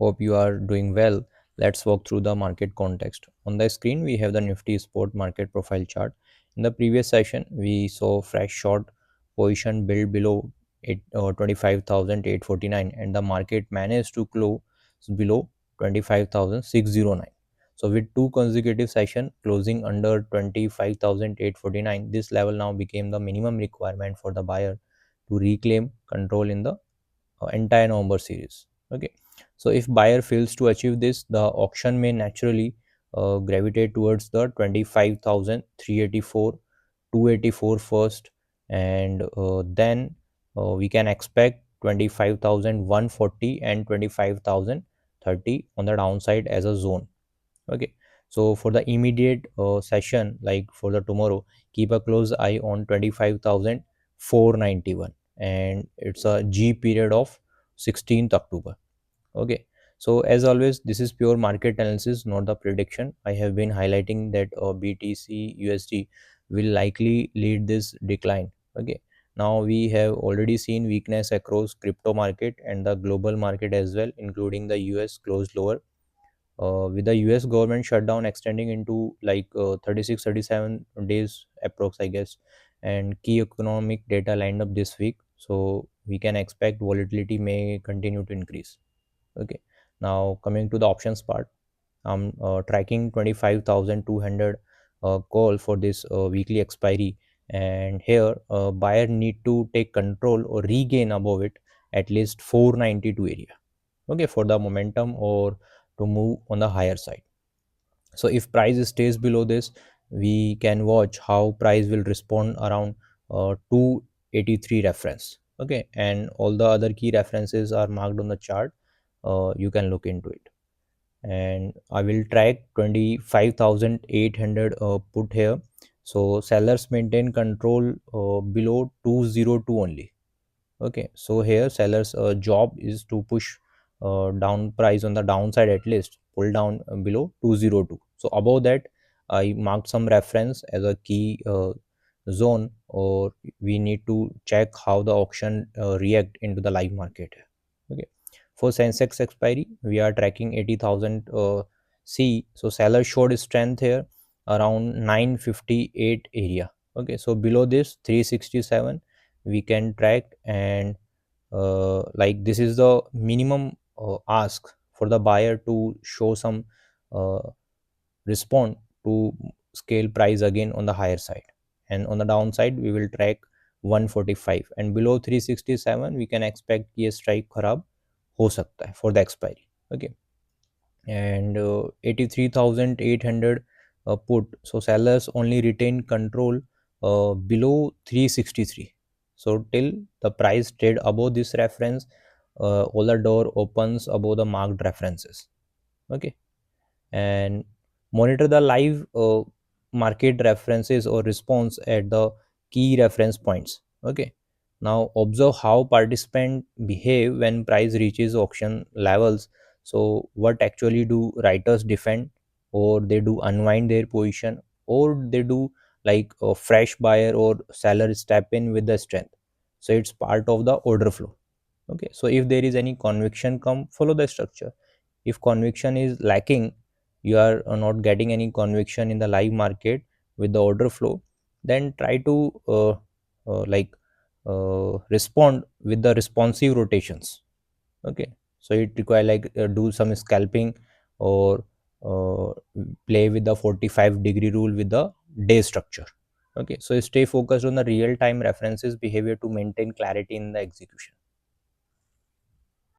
Hope you are doing well. Let's walk through the market context. On the screen, we have the Nifty Spot Market Profile chart. In the previous session, we saw fresh short position build below 25,849 and the market managed to close below 25,609. So with two consecutive sessions closing under 25,849, this level now became the minimum requirement for the buyer to reclaim control in the entire November series. Okay, so if buyer fails to achieve this, the auction may naturally gravitate towards the 25,384, 284 first, and then we can expect 25,140 and 25,030 on the downside as a zone. Okay, so for the immediate session, like for the tomorrow, keep a close eye on 25,491, and it's a G period of 16th October. Okay, so as always, this is pure market analysis, not the prediction. I have been highlighting that BTC USD will likely lead this decline. Okay, now we have already seen weakness across crypto market and the global market as well, including the US closed lower, with the US government shutdown extending into like 36 37 days approx, I guess, and key economic data lined up this week, so we can expect volatility may continue to increase. Okay, now coming to the options part, I'm tracking 25,200 call for this weekly expiry, and here buyer need to take control or regain above it at least 492 area. Okay, for the momentum or to move on the higher side. So if price stays below this, we can watch how price will respond around 283 reference. Okay, and all the other key references are marked on the chart. You can look into it, and I will track 25,800 put here. So sellers maintain control below 202 only. Okay, so here sellers job is to push down price on the downside, at least pull down below 202. So above that, I marked some reference as a key zone, or we need to check how the auction react into the live market. Okay, for Sensex expiry, we are tracking 80,000 C. So seller showed strength here around 958 area. Okay, so below this 367 we can track, and like this is the minimum ask for the buyer to show some uh, respond to scale price again on the higher side, and on the downside we will track 145, and below 367 we can expect ये strike खराब हो सकता है for the expiry. Okay, and 83,800 put, so sellers only retain control below 363. So till the price trade above this reference, all the door opens above the marked references. Okay, and monitor the live market references or response at the key reference points. Okay, now observe how participants behave when price reaches auction levels. So what actually do writers defend, or they do unwind their position, or they do like a fresh buyer or seller step in with the strength. So it's part of the order flow. Okay, so if there is any conviction come, follow the structure. If conviction is lacking, you are not getting any conviction in the live market with the order flow, then try to respond with the responsive rotations. Okay, so it require like do some scalping, or uh, play with the 45-degree rule with the day structure. Okay, so stay focused on the real time references behavior to maintain clarity in the execution.